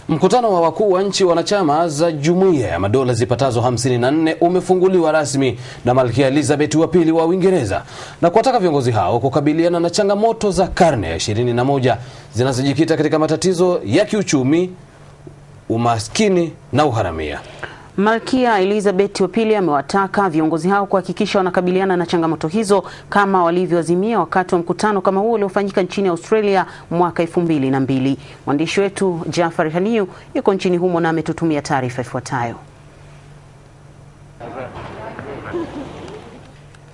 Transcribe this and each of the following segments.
Mkutano wa wakuu wa nchi wanachama za Jumuiya ya Madola zipatazo 54 umefunguliwa rasmi na Malkia Elizabeth wa pili wa Uingereza na kuwataka viongozi hao kukabiliana na changamoto za karne ya 21 zinazojikita katika matatizo ya kiuchumi, umaskini na uharamia. Malkia Elizabeth wa pili amewataka viongozi hao kuhakikisha wanakabiliana na changamoto hizo kama walivyoazimia wakati wa mkutano kama huo uliofanyika nchini Australia mwaka 2002. Mwandishi wetu Jafari Haniu yuko nchini humo na ametutumia taarifa ifuatayo.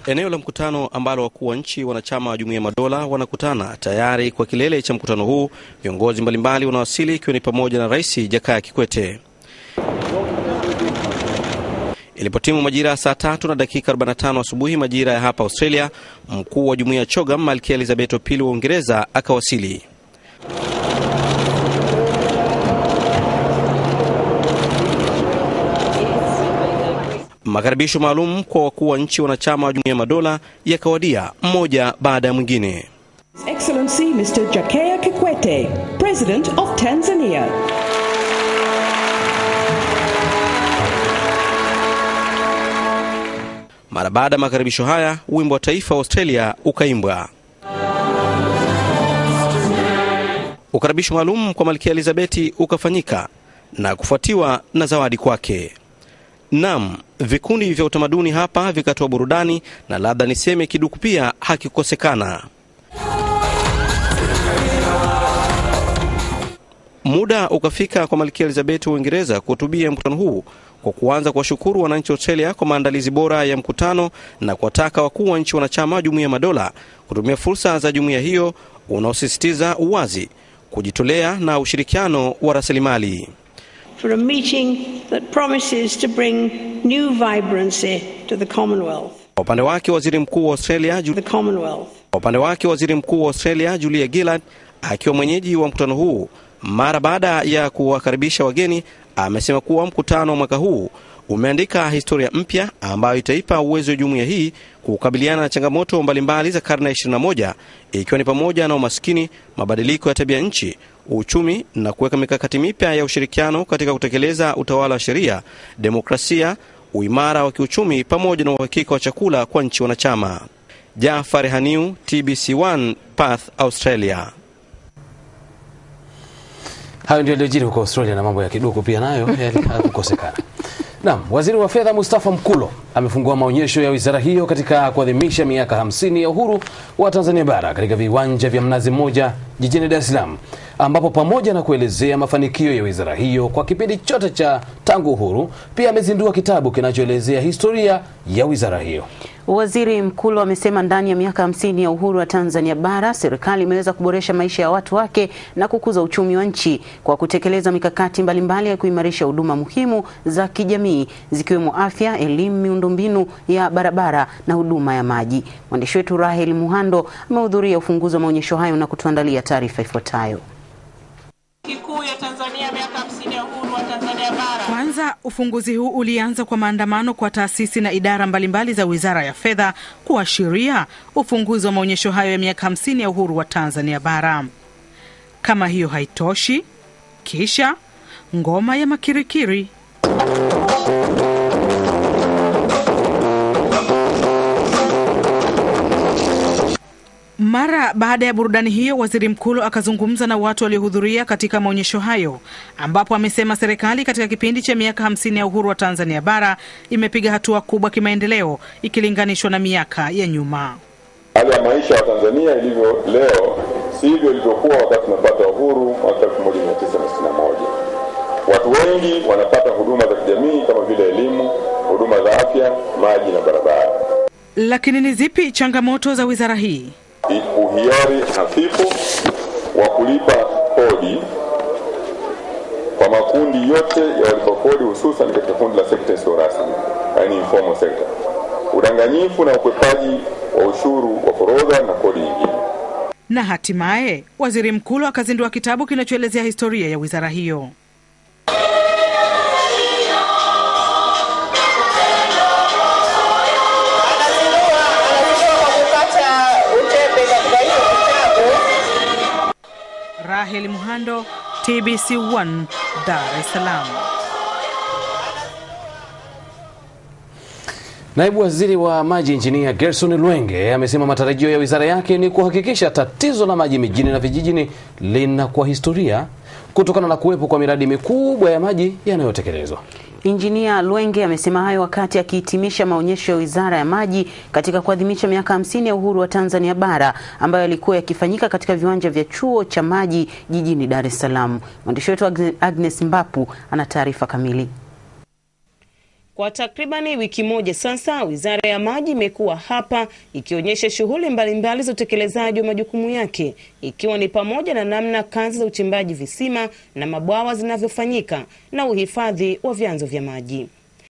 Eneo la mkutano ambalo wakuu wa nchi wanachama wa Jumuiya ya Madola wanakutana tayari kwa kilele cha mkutano huu, viongozi mbalimbali wanawasili ikiwa ni pamoja na Rais Jakaya Kikwete. Ilipotimu majira saa 3:45 asubuhi majira ya hapa Australia, mkuu wa Jumuiya ya CHOGM Malkia Elizabeth wa pili wa Uingereza akawasili. Makaribisho maalum kwa wakuu wa nchi wanachama wa Jumuiya ya Madola yakawadia mmoja baada ya mwingine. His Excellency Mr. Jakaya Kikwete, President of Tanzania. Mara baada ya makaribisho haya, wimbo wa taifa wa Australia ukaimbwa. Ukaribisho maalum kwa Malkia Elizabeth ukafanyika na kufuatiwa na zawadi kwake. Naam, vikundi vya utamaduni hapa vikatoa burudani na labda niseme kiduku pia hakikosekana. Muda ukafika kwa Malkia Elizabeth wa Uingereza kuhutubia mkutano huu kwa kuanza kuwashukuru wananchi wa Australia kwa maandalizi bora ya mkutano na kuwataka wakuu wa nchi wanachama wa Jumuiya ya Madola kutumia fursa za jumuiya hiyo unaosisitiza uwazi, kujitolea na ushirikiano wa rasilimali. For a meeting that promises to bring new vibrancy to the Commonwealth. Kwa upande wake Waziri Mkuu wa Australia Julia Gillard akiwa mwenyeji wa mkutano huu, mara baada ya kuwakaribisha wageni, amesema kuwa mkutano wa mwaka huu umeandika historia mpya ambayo itaipa uwezo wa jumuiya hii kukabiliana na changamoto mbalimbali za karne ya 21, ikiwa ni pamoja na umaskini, mabadiliko ya tabia nchi, uchumi na kuweka mikakati mipya ya ushirikiano katika kutekeleza utawala wa sheria, demokrasia, uimara wa kiuchumi pamoja na uhakika wa chakula kwa nchi wanachama. Jafari Haniu, TBC1, Perth, Australia. Hayo ndio yaliyojiri huko Australia na mambo ya kiduku pia nayo yalikosekana. Naam, Waziri wa Fedha Mustafa Mkulo amefungua maonyesho ya wizara hiyo katika kuadhimisha miaka 50 ya uhuru wa Tanzania bara katika viwanja vya Mnazi Mmoja jijini Dar es Salaam, ambapo pamoja na kuelezea mafanikio ya wizara hiyo kwa kipindi chote cha tangu uhuru, pia amezindua kitabu kinachoelezea historia ya wizara hiyo. Waziri Mkulo amesema ndani ya miaka 50 ya uhuru wa Tanzania bara, serikali imeweza kuboresha maisha ya watu wake na kukuza uchumi wa nchi kwa kutekeleza mikakati mbalimbali ya kuimarisha huduma muhimu za kijamii zikiwemo afya, elimu, miundombinu ya barabara na huduma ya maji. Mwandishi wetu Rahel Muhando amehudhuria ufunguzi wa maonyesho hayo na kutuandalia taarifa ifuatayo. Kikuu ya Tanzania miaka 50 ya uhuru wa Tanzania bara. Kwanza, ufunguzi huu ulianza kwa maandamano kwa taasisi na idara mbalimbali za Wizara ya Fedha kuashiria ufunguzi wa maonyesho hayo ya miaka 50 ya uhuru wa Tanzania bara. Kama hiyo haitoshi, kisha ngoma ya makirikiri. Mara baada ya burudani hiyo, Waziri Mkulo akazungumza na watu waliohudhuria katika maonyesho hayo, ambapo amesema serikali katika kipindi cha miaka 50 ya uhuru wa Tanzania bara imepiga hatua kubwa kimaendeleo ikilinganishwa na miaka ya nyuma. Hali ya maisha ya Tanzania ilivyo leo sivyo ilivyokuwa wakati tunapata uhuru mwaka 1961. Watu wengi wanapata huduma za kijamii kama vile elimu, huduma za afya, maji na barabara. Lakini ni zipi changamoto za wizara hii? Uhiari hafifu wa kulipa kodi kwa makundi yote ya walipa kodi, hususan katika kundi la sekta isiyo rasmi, yani informal sector. Udanganyifu na ukwepaji wa ushuru wa forodha na kodi nyingine. Na hatimaye Waziri Mkulo akazindua kitabu kinachoelezea historia ya wizara hiyo. Rahel Muhando, TBC1, Dar es Salaam. Naibu Waziri wa Maji Injinia Gerson Lwenge amesema matarajio ya wizara yake ni kuhakikisha tatizo la maji mijini na vijijini linakuwa historia kutokana na kuwepo kwa miradi mikubwa ya maji yanayotekelezwa. Injinia Lwenge amesema hayo wakati akihitimisha maonyesho ya Wizara ya Maji katika kuadhimisha miaka 50 ya uhuru wa Tanzania bara ambayo yalikuwa yakifanyika katika viwanja vya Chuo cha Maji jijini Dar es Salaam. Mwandishi wetu Agnes Mbapu ana taarifa kamili. Kwa takribani wiki moja sasa, Wizara ya Maji imekuwa hapa ikionyesha shughuli mbalimbali za utekelezaji wa majukumu yake, ikiwa ni pamoja na namna kazi za uchimbaji visima na mabwawa zinavyofanyika na uhifadhi wa vyanzo vya maji.